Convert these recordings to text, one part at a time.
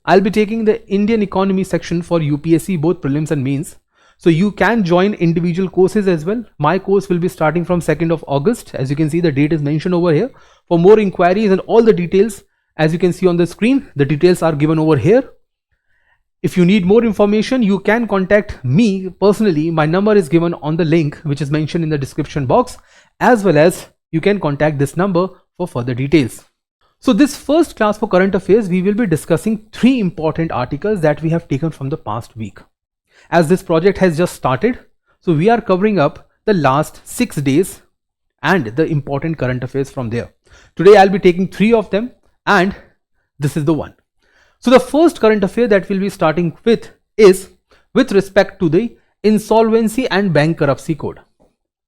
I'll be taking the Indian economy section for UPSC, both prelims and mains. So you can join individual courses as well. My course will be starting from 2nd of August. As you can see, the date is mentioned over here. For more inquiries and all the details, as you can see on the screen, the details are given over here. If you need more information, you can contact me personally. My number is given on the link which is mentioned in the description box, as well as you can contact this number for further details. So this first class for current affairs, we will be discussing 3 important articles that we have taken from the past week. As this project has just started, so we are covering up the last 6 days and the important current affairs from there. Today I'll be taking 3 of them, and this is the one. So the first current affair that we'll be starting with is with respect to the Insolvency and Bankruptcy Code,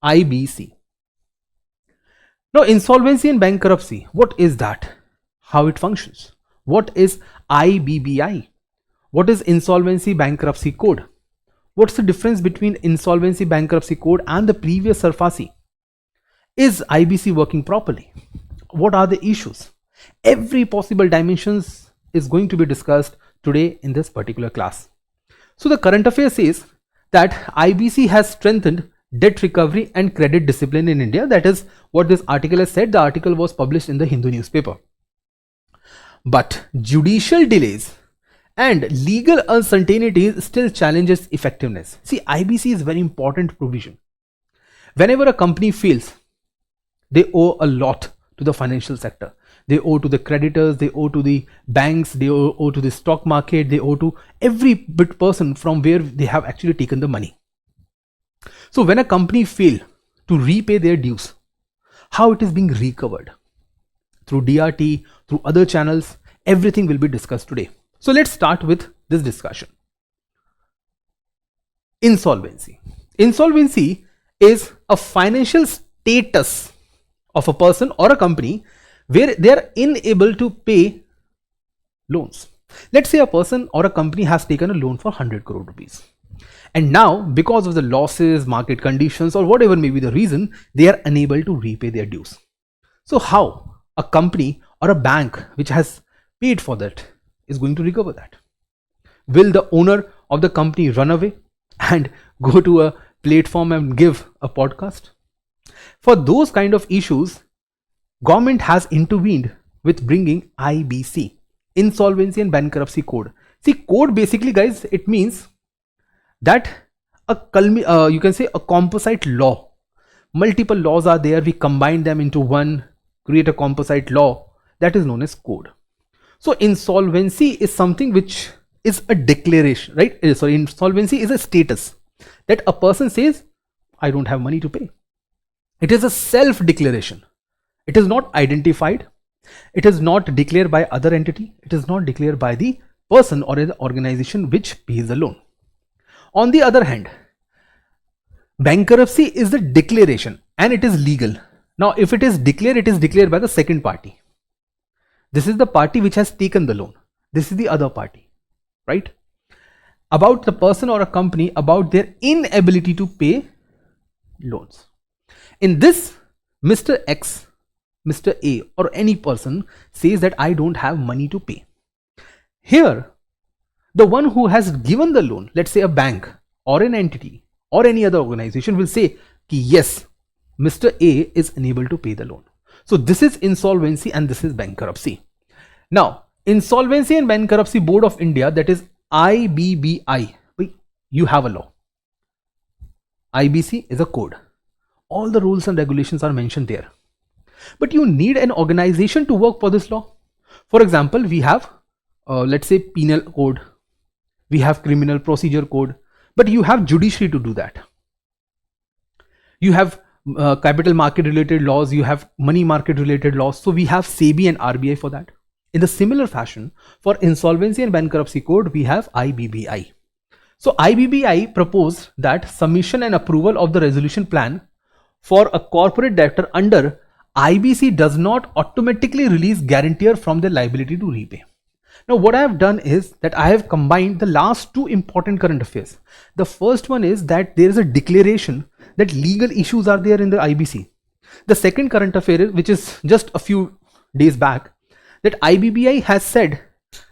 IBC. Now, insolvency and bankruptcy, what is that? How it functions? What is IBBI? What is Insolvency Bankruptcy Code? What's the difference between Insolvency Bankruptcy Code and the previous SARFAESI? Is IBC working properly? What are the issues? Every possible dimensions is going to be discussed today in this particular class. So the current affair says that IBC has strengthened debt recovery and credit discipline in India. That is what this article has said. The article was published in the Hindu newspaper. But judicial delays and legal uncertainties still challenges effectiveness. See, IBC is very important provision. Whenever a company fails, they owe a lot to the financial sector. They owe to the creditors, they owe to the banks, they owe to the stock market, they owe to every bit person from where they have actually taken the money. So when a company fails to repay their dues, how it is being recovered? Through DRT, through other channels, everything will be discussed today. So let's start with this discussion. Insolvency. Insolvency is a financial status of a person or a company where they are unable to pay loans. Let's say a person or a company has taken a loan for 100 crore rupees. And now, because of the losses, market conditions, or whatever may be the reason, they are unable to repay their dues. So how a company or a bank which has paid for that is going to recover that? Will the owner of the company run away and go to a platform and give a podcast? For those kind of issues, government has intervened with bringing IBC, Insolvency and Bankruptcy Code. See, code basically, guys, it means that you can say a composite law. Multiple laws are there, we combine them into one, create a composite law, that is known as code. So insolvency is something which is a declaration, right? Sorry, insolvency is a status that a person says, I don't have money to pay. It is a self-declaration. It is not identified. It is not declared by other entity. It is not declared by the person or the organization which pays the loan. On the other hand, bankruptcy is the declaration and it is legal. Now, if it is declared by the second party. This is the party which has taken the loan. This is the other party, right? About the person or a company, about their inability to pay loans. In this, Mr. X, Mr. A, or any person says that I don't have money to pay. Here, the one who has given the loan, let's say a bank or an entity or any other organization, will say, yes, Mr. A is unable to pay the loan. So this is insolvency and this is bankruptcy. Now, Insolvency and Bankruptcy Board of India, that is IBBI, you have a law. IBC is a code. All the rules and regulations are mentioned there. But you need an organization to work for this law. For example, we have, let's say, penal code. We have criminal procedure code. But you have judiciary to do that. You have capital market related laws. You have money market related laws. So we have SEBI and RBI for that. In the similar fashion, for Insolvency and Bankruptcy Code, we have IBBI. So IBBI proposed that submission and approval of the resolution plan for a corporate debtor under IBC does not automatically release guarantor from their liability to repay. Now what I have done is that I have combined the last 2 important current affairs. The first one is that there is a declaration that legal issues are there in the IBC. The second current affair, which is just a few days back, that IBBI has said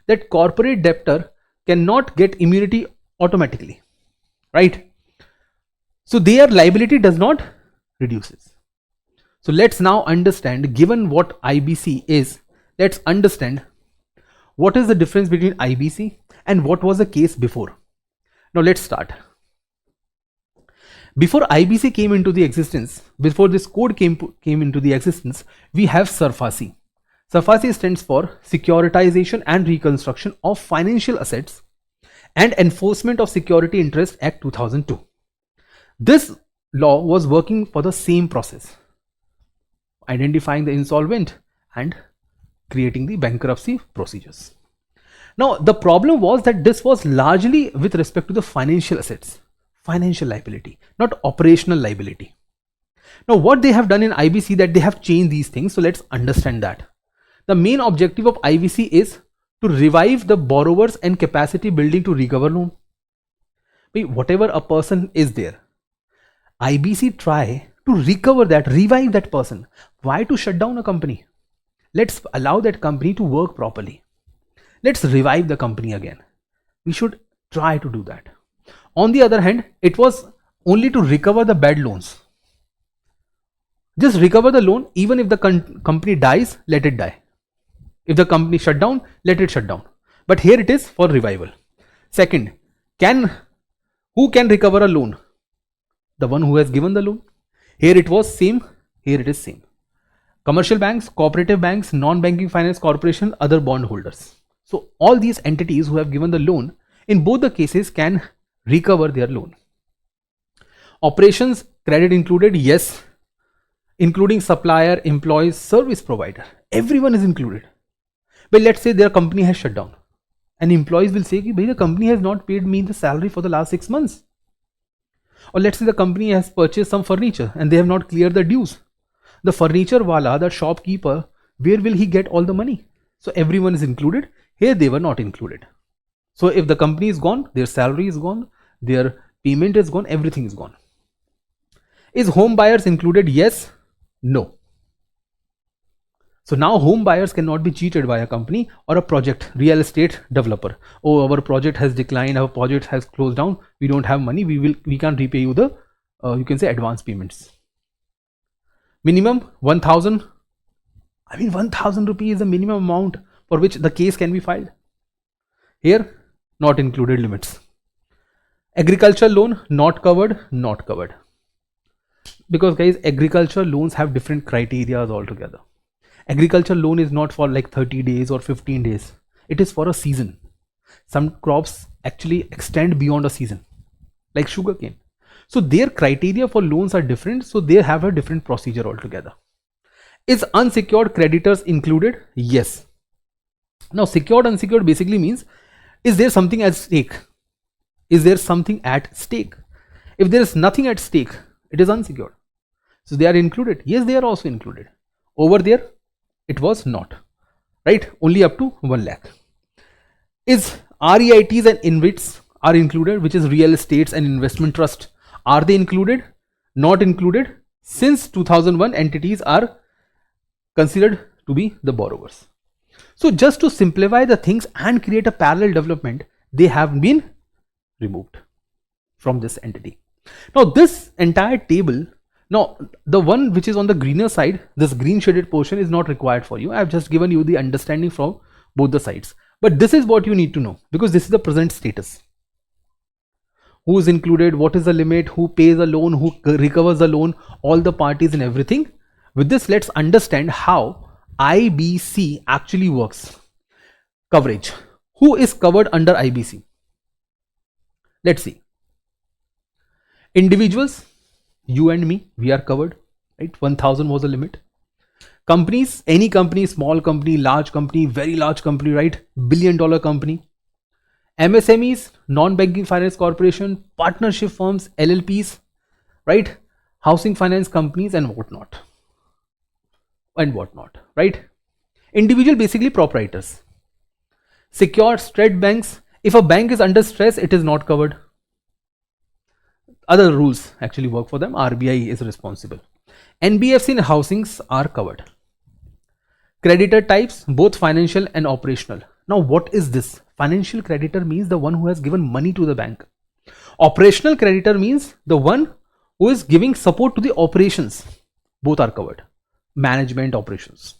that corporate debtor cannot get immunity automatically, right? So their liability does not reduces. So let's now understand, given what IBC is, let's understand what is the difference between IBC and what was the case before. Now let's start. Before IBC came into the existence, before this code came into the existence, we have SARFAESI. SARFAESI stands for Securitization and Reconstruction of Financial Assets and Enforcement of Security Interest Act 2002. This law was working for the same process, identifying the insolvent and creating the bankruptcy procedures. Now the problem was that this was largely with respect to the financial assets, financial liability, not operational liability. Now what they have done in IBC, that they have changed these things. So let's understand that. The main objective of IBC is to revive the borrowers and capacity building to recover loan. Whatever a person is there, IBC try to recover that, revive that person. Why to shut down a company? Let's allow that company to work properly. Let's revive the company again. We should try to do that. On the other hand, it was only to recover the bad loans. Just recover the loan. Even if the company dies, let it die. If the company shut down, let it shut down. But here it is for revival. Second, who can recover a loan? The one who has given the loan. Here it was same, here it is same. Commercial banks, cooperative banks, non-banking finance corporation, other bond holders. So all these entities who have given the loan, in both the cases can recover their loan. Operations, credit included, yes, including supplier, employees, service provider, everyone is included. But let's say their company has shut down and employees will say, the company has not paid me the salary for the last 6 months. Or let's say the company has purchased some furniture and they have not cleared the dues. The furniture wala, the shopkeeper, where will he get all the money? So everyone is included. Here they were not included. So if the company is gone, their salary is gone, their payment is gone, everything is gone. Is home buyers included? Yes, no. So now home buyers cannot be cheated by a company or a project, real estate developer. Oh, our project has declined, our project has closed down, we don't have money, we can't repay you the, you can say, advance payments. Minimum 1,000. 1,000 rupees is the minimum amount for which the case can be filed. Here, not included limits. Agricultural loan, not covered, not covered. Because guys, agricultural loans have different criteria altogether. Agricultural loan is not for like 30 days or 15 days. It is for a season. Some crops actually extend beyond a season, like sugarcane. So their criteria for loans are different. So they have a different procedure altogether. Is unsecured creditors included? Yes. Now secured, unsecured basically means, is there something at stake? Is there something at stake? If there is nothing at stake, it is unsecured. So they are included. Yes, they are also included. Over there, it was not, right? Only up to 1 lakh. Is REITs and InvITs are included, which is real estates and investment trust. Are they included? Not included. Since 2001, entities are considered to be the borrowers. So just to simplify the things and create a parallel development, they have been removed from this entity. Now this entire table, now the one which is on the greener side, this green shaded portion is not required for you. I have just given you the understanding from both the sides. But this is what you need to know, because this is the present status. Who is included, what is the limit, who pays a loan, who recovers the loan, all the parties and everything. With this, let's understand how IBC actually works. Coverage. Who is covered under IBC? Let's see. Individuals, you and me, we are covered, right? 1,000 was the limit. Companies, any company, small company, large company, very large company, right? $1 billion company. MSMEs, non-banking finance corporation, partnership firms, LLPs, right? Housing finance companies and whatnot. Right? Individual, basically proprietors. Secured, stressed banks. If a bank is under stress, it is not covered. Other rules actually work for them. RBI is responsible. NBFC and housings are covered. Creditor types, both financial and operational. Now what is this? Financial creditor means the one who has given money to the bank. Operational creditor means the one who is giving support to the operations. Both are covered. Management, operations.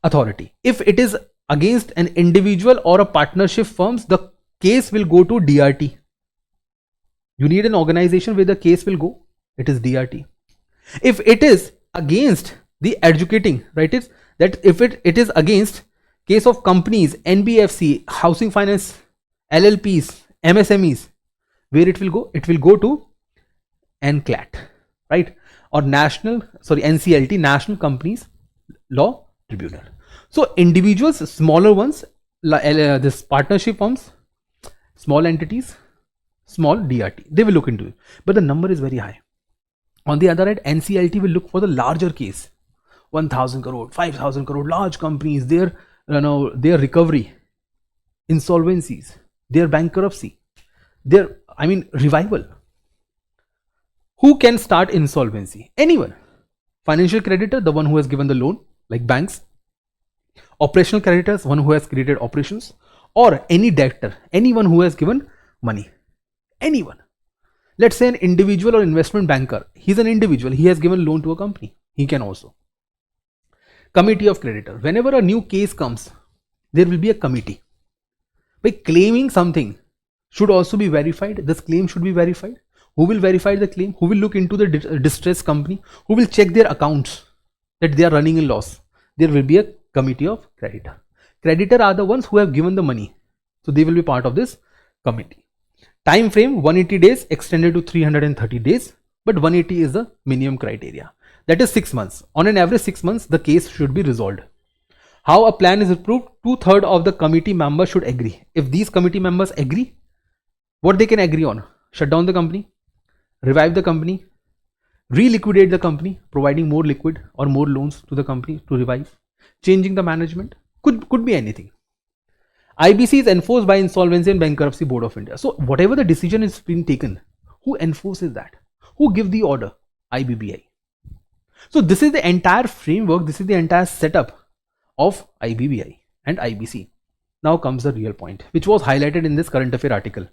Authority. If it is against an individual or a partnership firms, the case will go to DRT. You need an organization where the case will go. It is DRT. If it is against the educating, right? It's that if it is against case of companies, NBFC, housing finance, LLPs, MSMEs, where it will go? It will go to NCLAT, right? Or NCLT, National Companies Law Tribunal. So individuals, smaller ones, this partnership firms, small entities, small DRT, they will look into it, but the number is very high. On the other hand, NCLT will look for the larger case, 1000 crore, 5000 crore, large companies, their recovery, insolvencies, their bankruptcy, their revival. Who can start insolvency? Anyone. Financial creditor, the one who has given the loan, like banks. Operational creditors, one who has created operations, or any debtor, anyone who has given money. Anyone. Let's say an individual or investment banker. He's an individual. He has given loan to a company. He can also. Committee of creditor. Whenever a new case comes, there will be a committee. By claiming something should also be verified. This claim should be verified. Who will verify the claim? Who will look into the distressed company? Who will check their accounts that they are running in loss? There will be a committee of creditor. Creditor are the ones who have given the money. So they will be part of this committee. Time frame 180 days extended to 330 days, but 180 is the minimum criteria. That is 6 months. On an average 6 months, the case should be resolved. How a plan is approved? 2/3 of the committee members should agree. If these committee members agree, what they can agree on? Shut down the company, revive the company, reliquidate the company, providing more liquid or more loans to the company to revive, changing the management, could be anything. IBC is enforced by Insolvency and Bankruptcy Board of India. So whatever the decision is being taken, who enforces that? Who gives the order? IBBI. So this is the entire framework, this is the entire setup of IBBI and IBC. Now comes the real point, which was highlighted in this current affair article.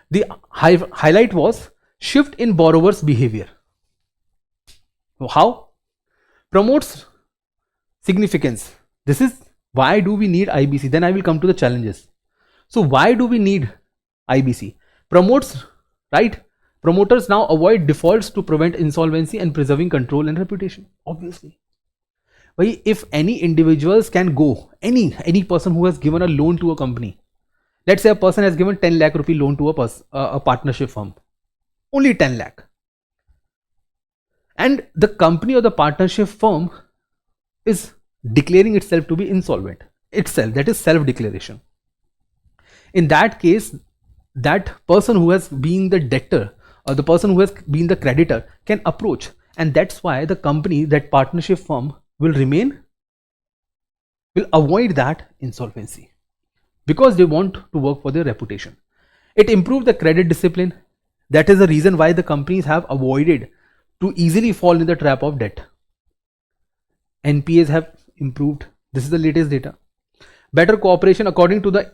The highlight was shift in borrower's behavior. So how? Promotes significance. This is why do we need IBC? Then I will come to the challenges. So why do we need IBC? Promotes, right? Promoters now avoid defaults to prevent insolvency and preserving control and reputation. Obviously. Why, if any individuals can go, any person who has given a loan to a company, let's say a person has given 10 lakh rupee loan to a partnership firm, only 10 lakh. And the company or the partnership firm is declaring itself to be insolvent itself, that is self-declaration. In that case, that person who has been the debtor or the person who has been the creditor can approach, and that's why the company, that partnership firm will avoid that insolvency because they want to work for their reputation. It improved the credit discipline. That is the reason why the companies have avoided to easily fall in the trap of debt. NPAs have improved. This is the latest data. Better cooperation. According to the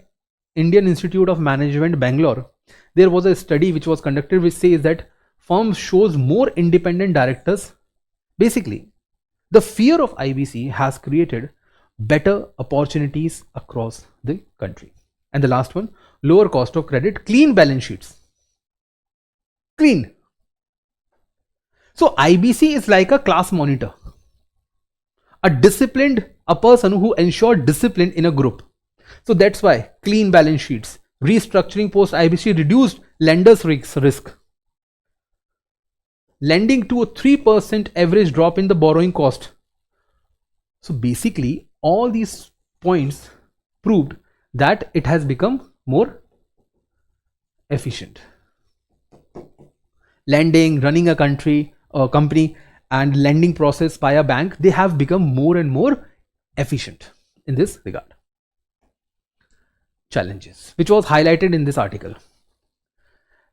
Indian Institute of Management, Bangalore, there was a study which was conducted which says that firms shows more independent directors. Basically, the fear of IBC has created better opportunities across the country. And the last one, lower cost of credit, clean balance sheets. Clean. So IBC is like a class monitor. A person who ensured discipline in a group. So that's why clean balance sheets, restructuring post IBC reduced lenders' risk. Lending to a 3% average drop in the borrowing cost. So basically all these points proved that it has become more efficient. Lending, running a company and lending process by a bank, they have become more and more efficient in this regard. Challenges, which was highlighted in this article.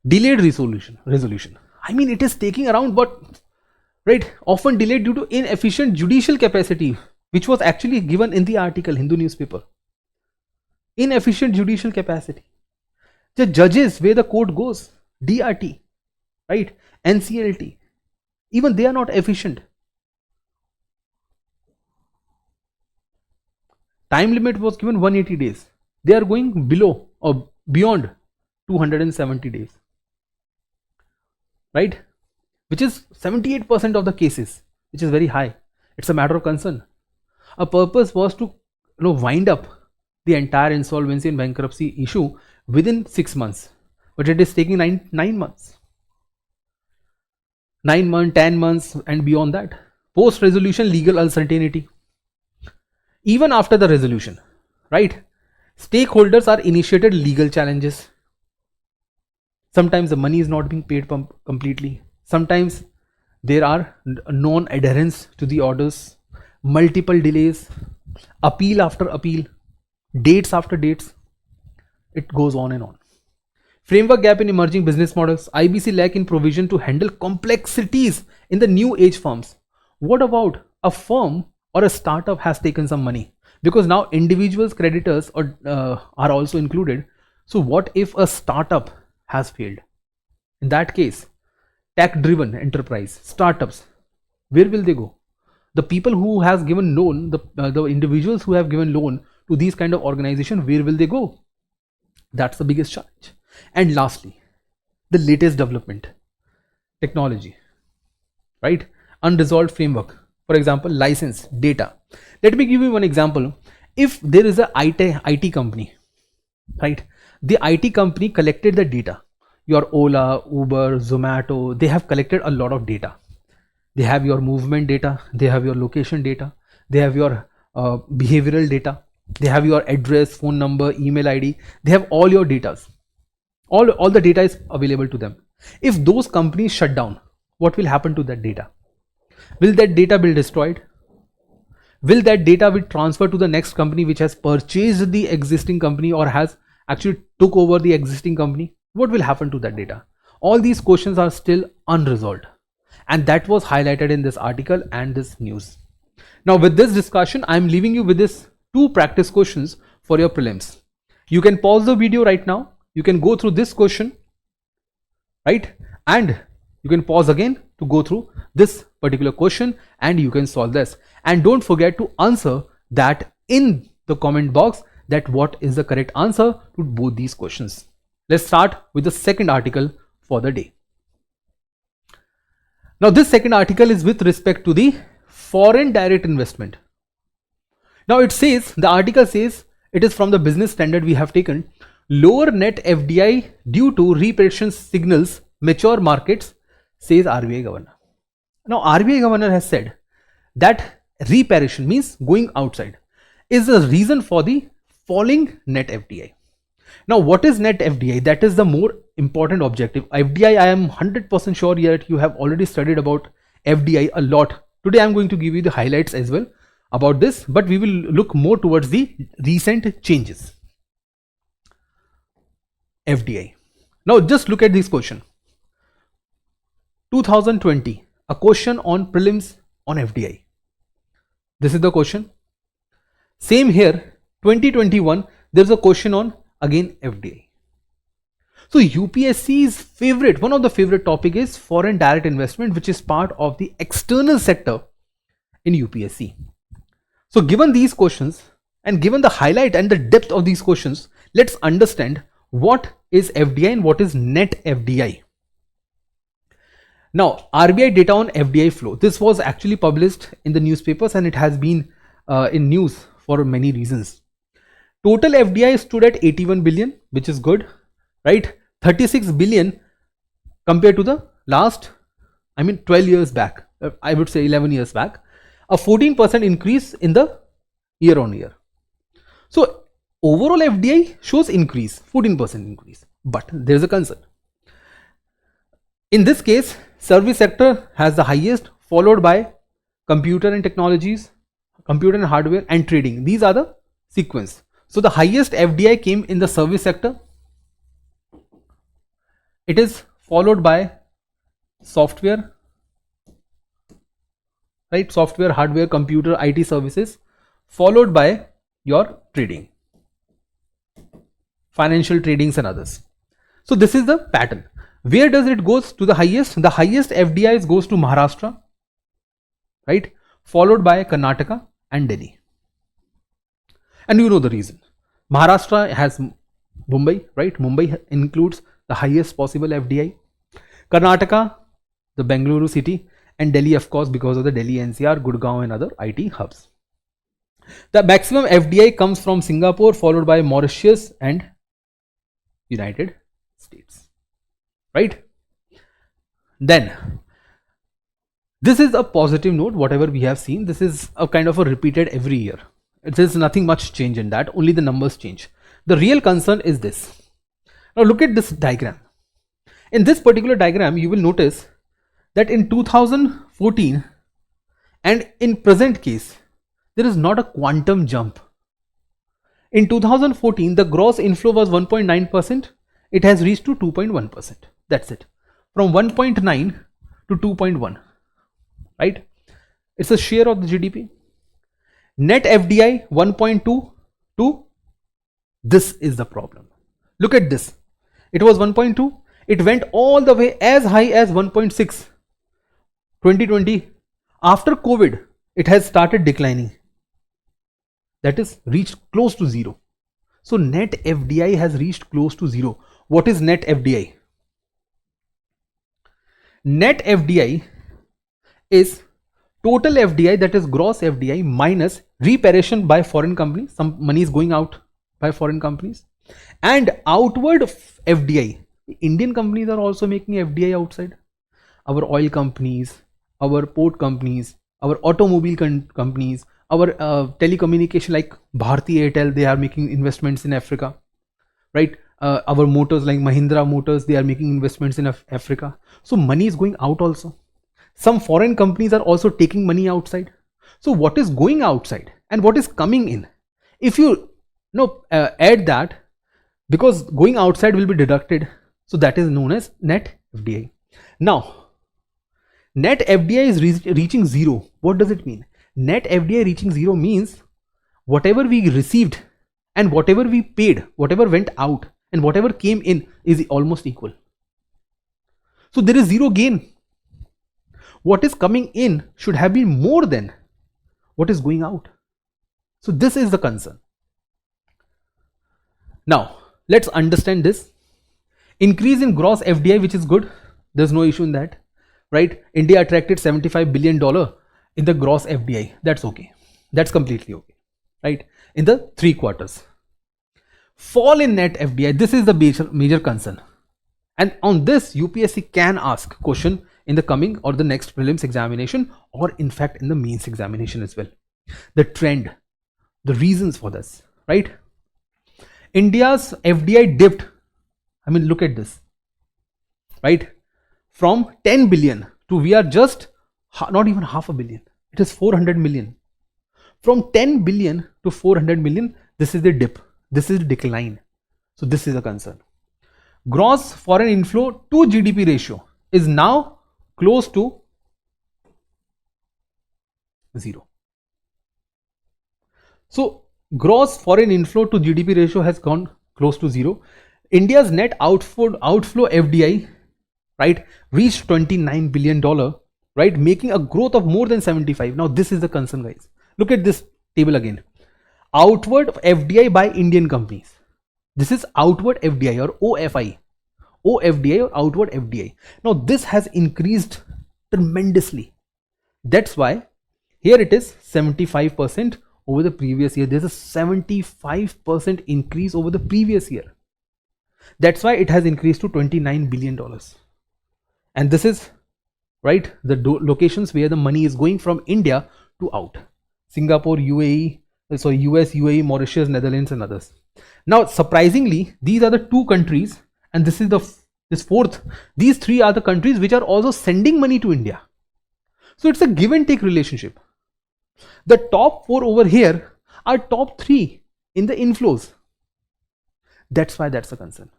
Delayed resolution. I mean, it is taking around often delayed due to inefficient judicial capacity, which was actually given in the article, Hindu newspaper. Inefficient judicial capacity. The judges where the court goes, DRT, right? NCLT, even they are not efficient. Time limit was given 180 days. They are going below or beyond 270 days, right? Which is 78% of the cases, which is very high. It's a matter of concern. A purpose was to wind up the entire insolvency and bankruptcy issue within 6 months, but it is taking 9 months, 9 months, 10 months, and beyond that. Post resolution legal uncertainty. Even after the resolution, right? Stakeholders are initiated legal challenges. Sometimes the money is not being paid completely. Sometimes there are non-adherence to the orders, multiple delays, appeal after appeal, dates after dates. It goes on and on. Framework gap in emerging business models. IBC lack in provision to handle complexities in the new age firms. What about a firm or a startup has taken some money? Because now individuals, creditors are also included. So what if a startup has failed? In that case, tech-driven enterprise, startups, where will they go? The people who has given loan, the individuals who have given loan to these kind of organization, where will they go? That's the biggest challenge. And lastly, the latest development, technology, right? Unresolved framework. For example, license, data. Let me give you one example. If there is a IT company, right? The IT company collected the data. Your Ola, Uber, Zomato, they have collected a lot of data. They have your movement data, they have your location data, they have your behavioral data, they have your address, phone number, email ID, they have all your data. All the data is available to them. If those companies shut down, what will happen to that data? Will that data be destroyed? Will that data be transferred to the next company which has purchased the existing company or has actually took over the existing company? What will happen to that data? All these questions are still unresolved, and that was highlighted in this article and this news. Now with this discussion, I am leaving you with this 2 practice questions for your prelims. You can pause the video right now. You can go through this question, right? And you can pause again to go through this particular question and you can solve this. And don't forget to answer that in the comment box, that what is the correct answer to both these questions. Let's start with the second article for the day. Now this second article is with respect to the foreign direct investment. Now it says, the article says, it is from the business standard we have taken, lower net FDI due to repression signals mature markets, says RBI governor. Now RBI governor has said that reparation means going outside is the reason for the falling net FDI. Now what is net FDI? That is the more important objective. FDI, I am 100% sure that you have already studied about FDI a lot. Today I am going to give you the highlights as well about this, but we will look more towards the recent changes. FDI. Now just look at this question. 2020, a question on prelims on FDI. This is the question. Same here, 2021, there's a question on again FDI. So UPSC's favorite, one of the favorite topic is foreign direct investment, which is part of the external sector in UPSC. So given these questions and given the highlight and the depth of these questions, let's understand what is FDI and what is net FDI. Now RBI data on FDI flow. This was actually published in the newspapers and it has been in news for many reasons. Total FDI stood at 81 billion, which is good, right? 36 billion compared to the last, 12 years back, I would say 11 years back, a 14% increase in the year on year. So overall FDI shows increase, 14% increase, but there is a concern. In this case, service sector has the highest, followed by computer and technologies, computer and hardware, and trading. These are the sequence. So the highest FDI came in the service sector. It is followed by software, right? Software, hardware, computer, IT services, followed by your trading. financial tradings and others. So this is the pattern. Where does it goes to the highest? The highest FDIs goes to Maharashtra, right? Followed by Karnataka and Delhi. And you know the reason. Maharashtra has Mumbai, right? Mumbai includes the highest possible FDI. Karnataka, the Bengaluru city, and Delhi, of course, because of the Delhi NCR, Gurgaon and other IT hubs. The maximum FDI comes from Singapore, followed by Mauritius and United States, right? Then this is a positive note. Whatever we have seen, this is a kind of a repeated every year. There's nothing much change in that, only the numbers change. The real concern is this. Now look at this diagram. In this particular diagram, you will notice that in 2014 and in present case, there is not a quantum jump. In 2014, the gross inflow was 1.9%. It has reached to 2.1%. That's it. From 1.9 to 2.1, right? It's a share of the GDP. Net FDI 1.2 to, this is the problem. Look at this. It was 1.2. It went all the way as high as 1.6. 2020. After COVID, it has started declining. That is reached close to zero. So net FDI has reached close to zero. What is net FDI? Net FDI is total FDI, that is gross FDI, minus repatriation by foreign companies. Some money is going out by foreign companies, and outward FDI. Indian companies are also making FDI outside. Our oil companies, our port companies, our automobile companies, our telecommunication like Bharti Airtel, they are making investments in Africa, right? Our motors like Mahindra Motors, they are making investments in Africa. So money is going out also. Some foreign companies are also taking money outside. So what is going outside and what is coming in? If you add that, because going outside will be deducted, so that is known as net FDI. Now, net FDI is reaching zero. What does it mean? Net FDI reaching zero means whatever we received and whatever we paid, whatever went out and whatever came in is almost equal. So there is zero gain. What is coming in should have been more than what is going out. So this is the concern. Now let's understand this. Increase in gross FDI, which is good. There's no issue in that, right? India attracted $75 billion in the gross FDI. That's okay. That's completely okay, right? In the 3 quarters. Fall in net FDI, this is the major concern. And on this, UPSC can ask question in the coming or the next prelims examination, or in fact in the mains examination as well. The trend, the reasons for this, right? India's FDI dipped. I mean, look at this, right? From 10 billion to we are just not even half a billion. It is 400 million. From 10 billion to 400 million, this is the dip. This is the decline. So this is a concern. Gross foreign inflow to GDP ratio is now close to 0. So gross foreign inflow to GDP ratio has gone close to 0. India's net outflow FDI, right, reached $29 billion, right, making a growth of more than 75. Now this is the concern, guys. Look at this table again. Outward FDI by Indian companies. This is outward FDI or OFI. OFDI or outward FDI. Now this has increased tremendously. That's why here it is 75% over the previous year. There's a 75% increase over the previous year. That's why it has increased to $29 billion. And this is, right, the locations where the money is going from India to out. Singapore, UAE, so US, UAE, Mauritius, Netherlands and others. Now surprisingly, these are the 2 countries, and this is this fourth. These 3 are the countries which are also sending money to India. So it's a give and take relationship. The top 4 over here are top 3 in the inflows. That's why that's a concern.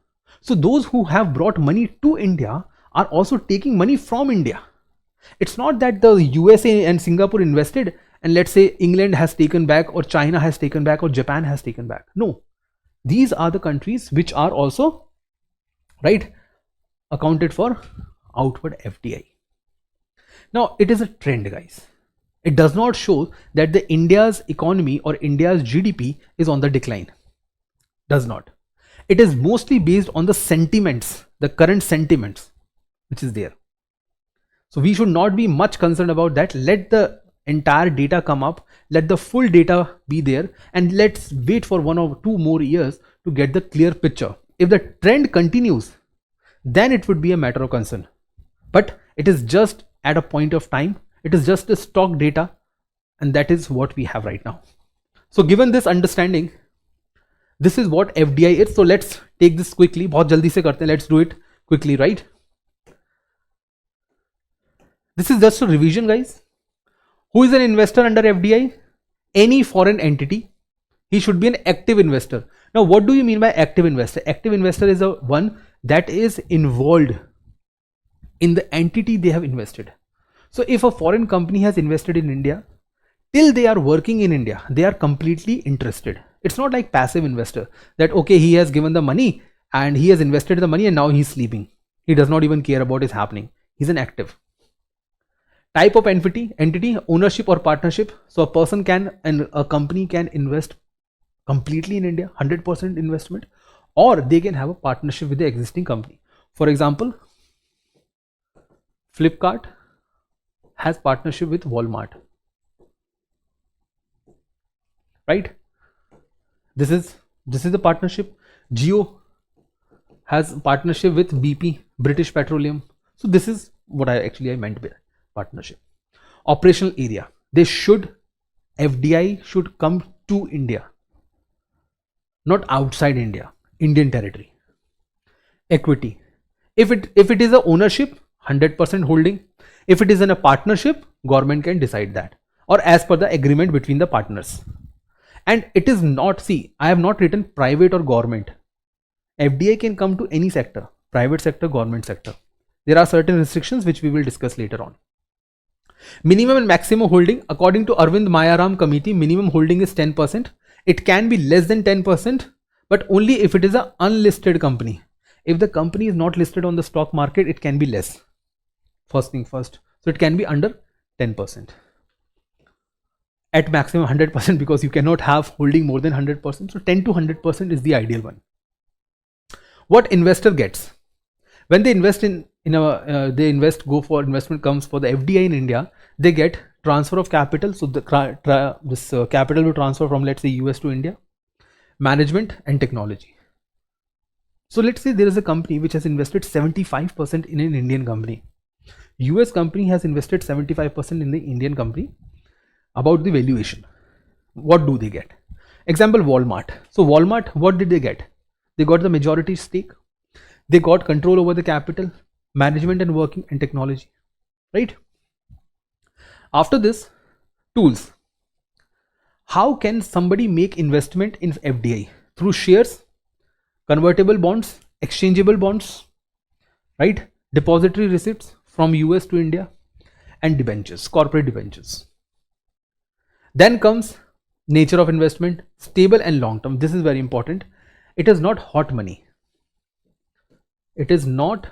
So those who have brought money to India are also taking money from India. It's not that the USA and Singapore invested and let's say England has taken back or China has taken back or Japan has taken back. No, These are the countries which are also, right, accounted for outward FDI. Now it is a trend, guys. It does not show that the India's economy or India's GDP is on the decline. Does not. It is mostly based on the sentiments, the current sentiments which is there. So we should not be much concerned about that. Let the entire data come up, let the full data be there, and let's wait for 1 or 2 more years to get the clear picture. If the trend continues, then it would be a matter of concern. But it is just at a point of time, it is just the stock data, and that is what we have right now. So given this understanding, this is what FDI is. So let's take this quickly. बहुत जल्दी से करते हैं. Let's do it quickly, right? This is just a revision, guys. Who is an investor under FDI? Any foreign entity. He should be an active investor. Now, what do you mean by active investor? Active investor is a one that is involved in the entity they have invested. So if a foreign company has invested in India, till they are working in India, they are completely interested. It's not like passive investor that, okay, he has given the money and he has invested the money and now he's sleeping. He does not even care about it happening. He's an active. Type of entity, ownership or partnership. So a person can, and a company can invest completely in India, 100% investment, or they can have a partnership with the existing company. For example, Flipkart has partnership with Walmart, right? This is the partnership. Jio has partnership with BP, British Petroleum. So this is what I meant by partnership. Operational area. FDI should come to India, not outside India, Indian territory. Equity. If it is a ownership, 100% holding. If it is in a partnership, government can decide that, or as per the agreement between the partners. And it is not, see, I have not written private or government. FDI can come to any sector, private sector, government sector. There are certain restrictions which we will discuss later on. Minimum and maximum holding. According to Arvind Mayaram committee, minimum holding is 10%. It can be less than 10%, but only if it is an unlisted company. If the company is not listed on the stock market, it can be less. First thing first. So it can be under 10%. At maximum 100%, because you cannot have holding more than 100%. So 10 to 100% is the ideal one. What investor gets when they invest go for investment comes for the FDI in India, they get transfer of capital. So this capital will transfer from, let's say, US to India. Management and technology. So let's say there is a company which has invested 75% in an Indian company. US company has invested 75% in the Indian company. About the valuation, what do they get? Example, Walmart. So Walmart, what did they get? They got the majority stake. They got control over the capital, management and working and technology, right? After this, tools. How can somebody make investment in FDI? Through shares, convertible bonds, exchangeable bonds, right? Depository receipts from US to India, and debentures, corporate debentures. Then comes nature of investment, stable and long term. This is very important. It is not hot money. It is not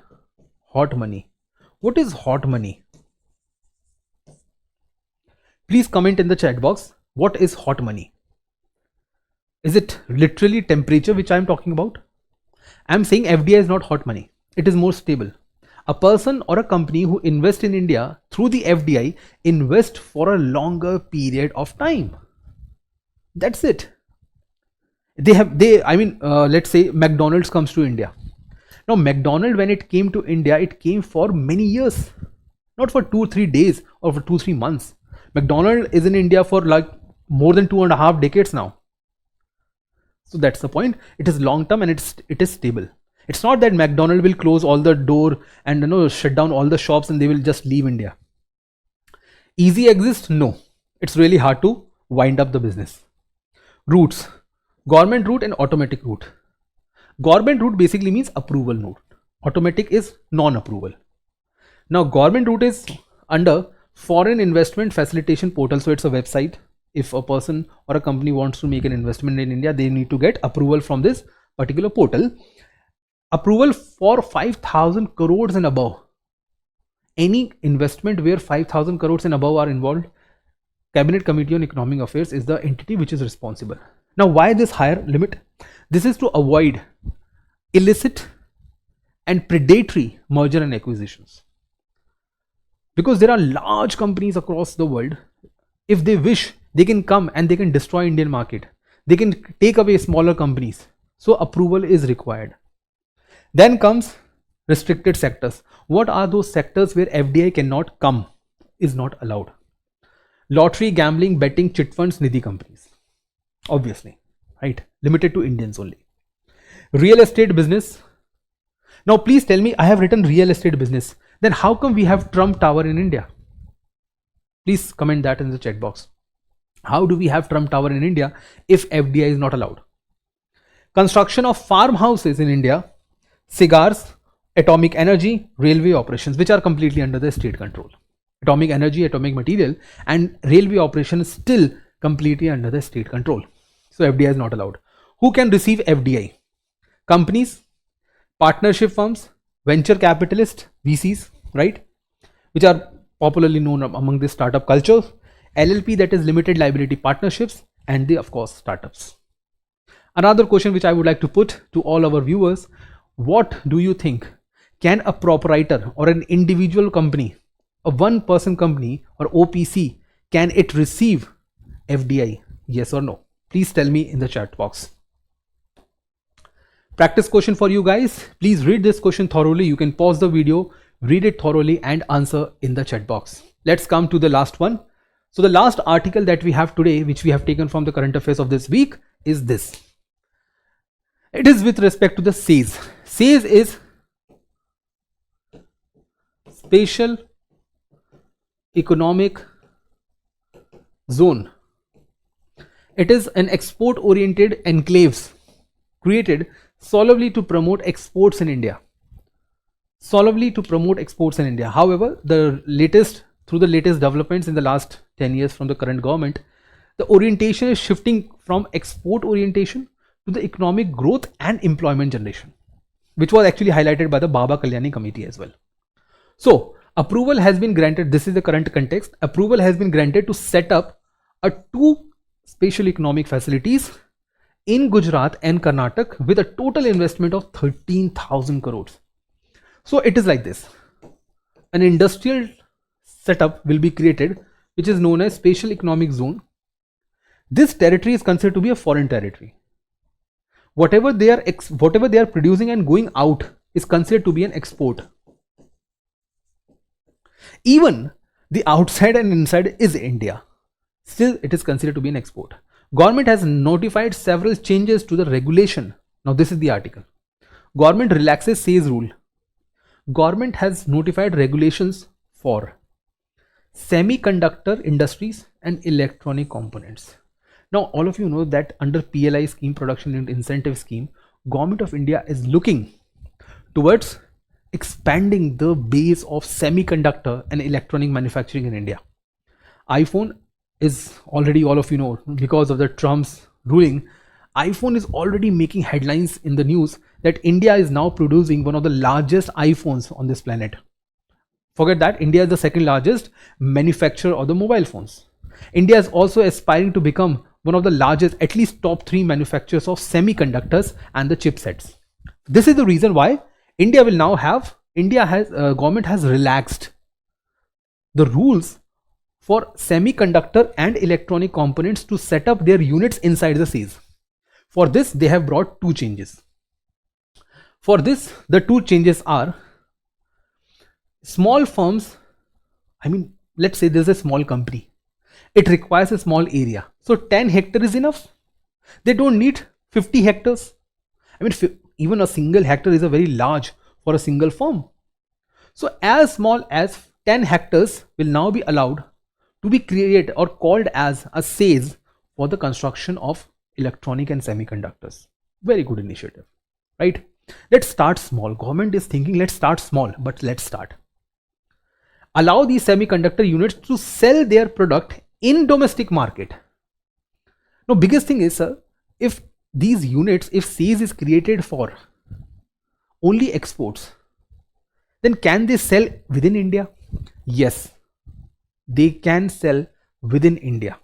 hot money. What is hot money? Please comment in the chat box. What is hot money? Is it literally temperature which I am talking about? I am saying FDI is not hot money. It is more stable. A person or a company who invests in India through the FDI invest for a longer period of time. That's it. Let's say McDonald's comes to India. Now McDonald's, when it came to India, it came for many years, not for 2-3 days or for 2-3 months. McDonald's is in India for like more than 2.5 decades now. So that's the point. It is long term and it is stable. It's not that McDonald's will close all the door and shut down all the shops and they will just leave India. Easy exist? No. It's really hard to wind up the business. Routes. Government route and automatic route. Government route basically means approval route. Automatic is non-approval. Now government route is under Foreign Investment Facilitation Portal. So it's a website. if a person or a company wants to make an investment in India, they need to get approval from this particular portal. Approval for 5,000 crores and above. Any investment where 5,000 crores and above are involved, Cabinet Committee on Economic Affairs is the entity which is responsible. Now, why this higher limit? This is to avoid illicit and predatory merger and acquisitions. Because there are large companies across the world, if they wish, they can come and they can destroy Indian market. They can take away smaller companies. So approval is required. Then comes restricted sectors. What are those sectors where FDI cannot come, is not allowed? Lottery, gambling, betting, chit funds, nidhi companies. Obviously, right? Limited to Indians only. Real estate business. Now please tell me, I have written real estate business. Then how come we have Trump Tower in India? Please comment that in the chat box. How do we have Trump Tower in India if FDI is not allowed? Construction of farmhouses in India, cigars, atomic energy, railway operations, which are completely under the state control. Atomic energy, atomic material, and railway operation is still completely under the state control. So FDI is not allowed. Who can receive FDI? Companies, partnership firms, venture capitalists, VCs, right? Which are popularly known among the startup culture. LLP, that is limited liability partnerships, and the, of course, startups. Another question which I would like to put to all our viewers: what do you think? Can a proprietor or an individual company, a one-person company or OPC, can it receive FDI? Yes or no? Please tell me in the chat box. Practice question for you guys. Please read this question thoroughly. You can pause the video, read it thoroughly, and answer in the chat box. Let's come to the last one. So the last article that we have today, which we have taken from the current affairs of this week, is this. It is with respect to the SEZ. SEZ is Special Economic Zone. It is an export-oriented enclaves created solely to promote exports in India. Solely to promote exports in India. However, through the latest developments in the last 10 years from the current government, the orientation is shifting from export orientation to the economic growth and employment generation, which was actually highlighted by the Baba Kalyani committee as well. So approval has been granted. This is the current context. Approval has been granted to set up two special economic facilities in Gujarat and Karnataka with a total investment of 13,000 crores. So it is like this. An industrial setup will be created, which is known as Special Economic Zone. This territory is considered to be a foreign territory. Whatever they are producing and going out is considered to be an export. Even the outside and inside is India. Still, it is considered to be an export. Government has notified several changes to the regulation. Now, this is the article. Government relaxes SEZ rule. Government has notified regulations for semiconductor industries and electronic components. Now, all of you know that under PLI scheme, Production Linked Incentive Scheme, Government of India is looking towards expanding the base of semiconductor and electronic manufacturing in India. iPhone is already, all of you know, because of the Trump's ruling, iPhone is already making headlines in the news that India is now producing one of the largest iPhones on this planet. Forget that, India is the second largest manufacturer of the mobile phones. India is also aspiring to become one of the largest, at least top 3 manufacturers of semiconductors and the chipsets. This is the reason why government has relaxed the rules for semiconductor and electronic components to set up their units inside the SEZ. For this, they have brought 2 changes. For this, the 2 changes are: small firms, let's say there's a small company. It requires a small area. So 10 hectares is enough. They don't need 50 hectares. Even a single hectare is a very large for a single firm. So as small as 10 hectares will now be allowed to be created or called as a SEZ for the construction of electronic and semiconductors. Very good initiative, right? Let's start small. Government is thinking, let's start small, but let's start. Allow these semiconductor units to sell their product in domestic market. Now, biggest thing is, sir, if these units, if SEZ is created for only exports, then can they sell within India? Yes, they can sell within India,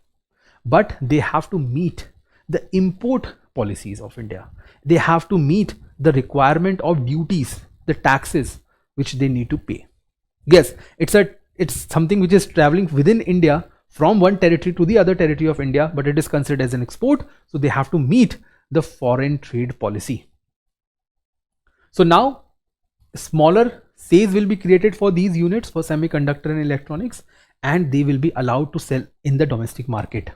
but they have to meet the import policies of India. They have to meet the requirement of duties, the taxes which they need to pay. Yes, it's something which is traveling within India from one territory to the other territory of India, but it is considered as an export, so they have to meet the foreign trade policy. So now smaller SEZ will be created for these units for semiconductor and electronics, and they will be allowed to sell in the domestic market.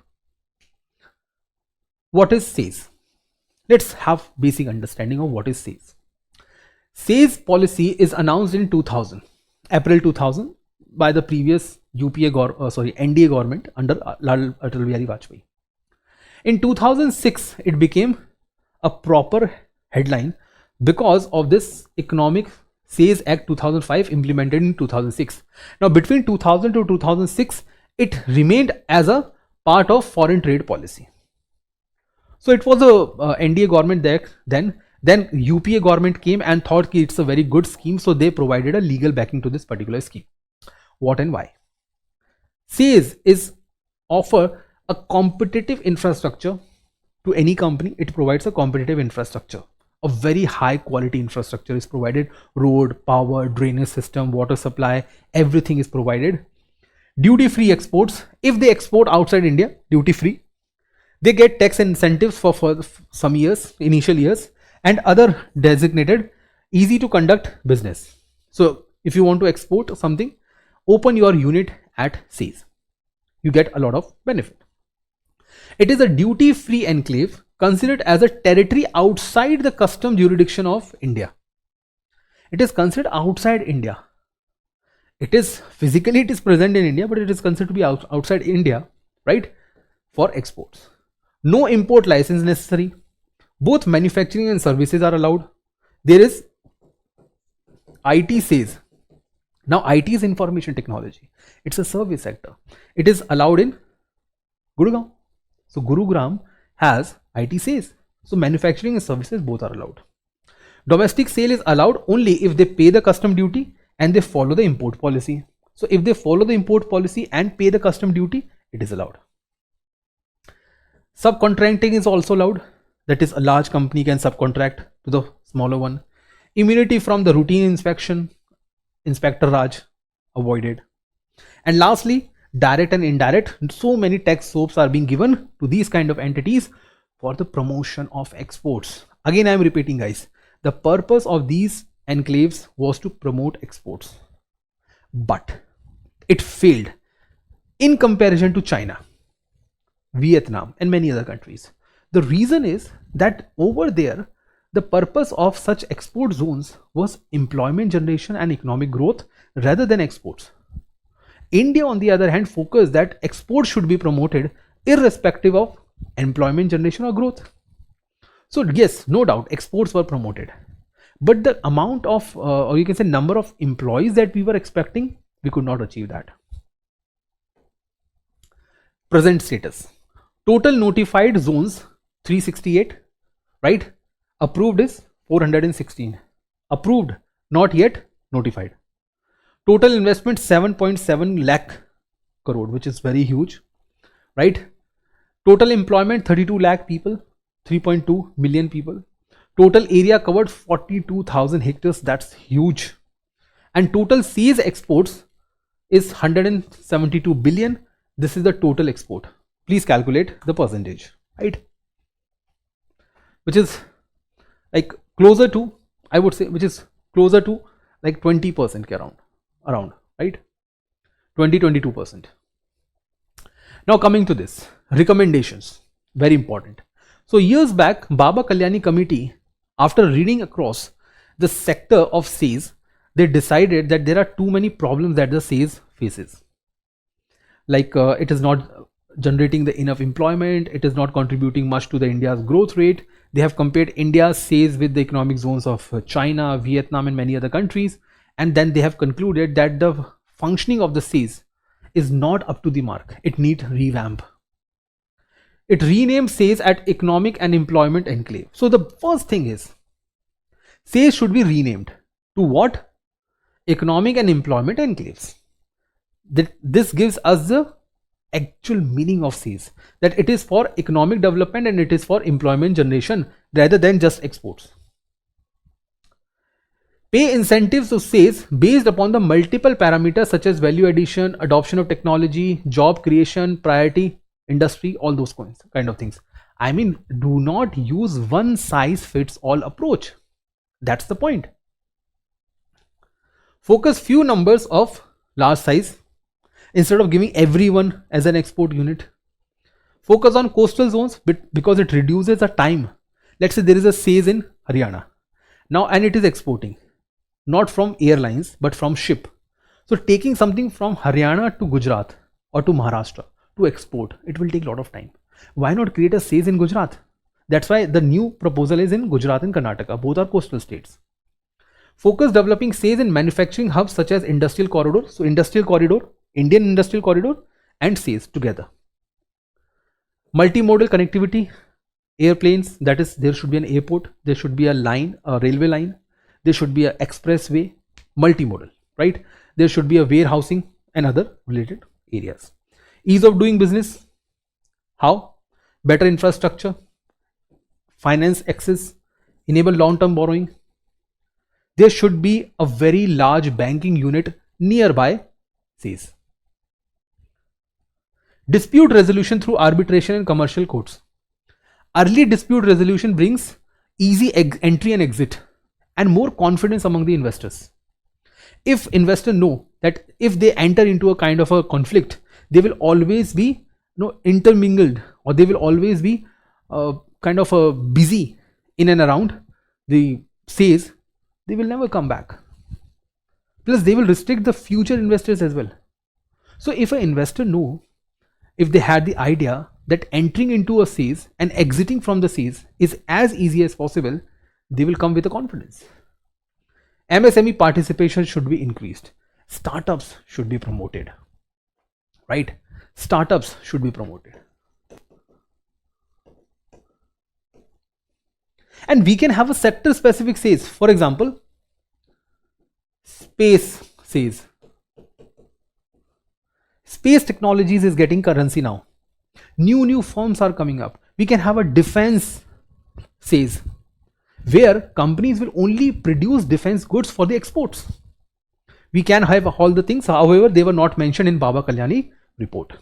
What is SEZ? Let's have basic understanding of what is SEZ. SEZ policy is announced in 2000, April 2000, by the previous NDA government under Lal Atal Bihari Vajpayee. In 2006, it became a proper headline because of this Economic SEZ Act 2005 implemented in 2006. Now, between 2000 to 2006, it remained as a part of foreign trade policy. So it was a NDA government there then. Then UPA government came and thought that it's a very good scheme, so they provided a legal backing to this particular scheme. What and why? SEZ is offer a competitive infrastructure to any company. It provides a competitive infrastructure. A very high quality infrastructure is provided. Road, power, drainage system, water supply, everything is provided. Duty free exports. If they export outside India, duty free, they get tax incentives for some years, initial years, and other designated easy to conduct business. So if you want to export something, open your unit at SEZ. You get a lot of benefit. It is a duty free enclave considered as a territory outside the custom jurisdiction of India. It is considered outside India. It is physically it is present in India, but it is considered to be outside India, right? For exports. No import license necessary. Both manufacturing and services are allowed. There is IT SEZ. Now IT is information technology. It's a service sector. It is allowed in Gurugram. So Gurugram has IT SEZ. So manufacturing and services both are allowed. Domestic sale is allowed only if they pay the custom duty and they follow the import policy. So if they follow the import policy and pay the custom duty, it is allowed. Subcontracting is also allowed. That is, a large company can subcontract to the smaller one. Immunity from the routine inspection, Inspector Raj, avoided. And lastly, direct and indirect. So many tax soaps are being given to these kind of entities for the promotion of exports. Again, I am repeating, guys, the purpose of these enclaves was to promote exports, but it failed in comparison to China, Vietnam, and many other countries. The reason is that over there, the purpose of such export zones was employment generation and economic growth rather than exports. India, on the other hand, focused that exports should be promoted irrespective of employment generation or growth. So yes, no doubt, exports were promoted, but the amount of, or you can say number of employees that we were expecting, we could not achieve that. Present status. Total notified zones 368, right? Approved is 416. Approved, not yet notified. Total investment 7.7 lakh crore, which is very huge, right? Total employment 32 lakh people, 3.2 million people. Total area covered 42,000 hectares, that's huge. And total SEZ exports is 172 billion. This is the total export. Please calculate the percentage, right? Which is like closer to, I would say, which is closer to like 20% around, right? 22%. Now coming to this, recommendations, very important. So years back, Baba Kalyani committee, after reading across the sector of SEZ, they decided that there are too many problems that the SEZ faces. Like it is not generating the enough employment, it is not contributing much to the India's growth rate. They have compared India's SEZ with the economic zones of China, Vietnam, and many other countries, and then they have concluded that the functioning of the SEZ is not up to the mark. It needs revamp. it renames SEZ at Economic and Employment Enclave. So the first thing is, SEZ should be renamed to what? Economic and Employment Enclaves. This gives us the actual meaning of SEZ, that it is for economic development and it is for employment generation rather than just exports. Pay incentives to SEZ based upon the multiple parameters such as value addition, adoption of technology, job creation, priority, industry, all those kind of things. I mean, do not use one size fits all approach. That's the point. Focus few numbers of large size instead of giving everyone as an export unit. Focus on coastal zones because it reduces the time. Let's say there is a SEZ in Haryana now and it is exporting, not from airlines but from ship. So taking something from Haryana to Gujarat or to Maharashtra to export, it will take a lot of time. Why not create a SEZ in Gujarat? That's why the new proposal is in Gujarat and Karnataka. Both are coastal states. Focus developing SEZ in manufacturing hubs such as industrial corridor. So industrial corridor, Indian industrial corridor and SEZ together. Multimodal connectivity, airplanes, that is, there should be an airport, there should be a line, a railway line, there should be an expressway, multimodal, right? There should be a warehousing and other related areas. Ease of doing business, how? Better infrastructure, finance access, enable long-term borrowing. There should be a very large banking unit nearby SEZ. Dispute resolution through arbitration and commercial courts. Early dispute resolution brings easy entry and exit and more confidence among the investors. If investors know that if they enter into a kind of a conflict, they will always be intermingled, or they will always be kind of busy in and around the SEZ, they will never come back. Plus they will restrict the future investors as well. So if an investor know, if they had the idea that entering into a SEZ and exiting from the SEZ is as easy as possible, they will come with a confidence. MSME participation should be increased. Startups should be promoted, right? Startups should be promoted. And we can have a sector specific SEZ. For example, space SEZ. Space technologies is getting currency now. New firms are coming up. We can have a defense SEZ where companies will only produce defense goods for the exports. We can have all the things, however, they were not mentioned in Baba Kalyani report.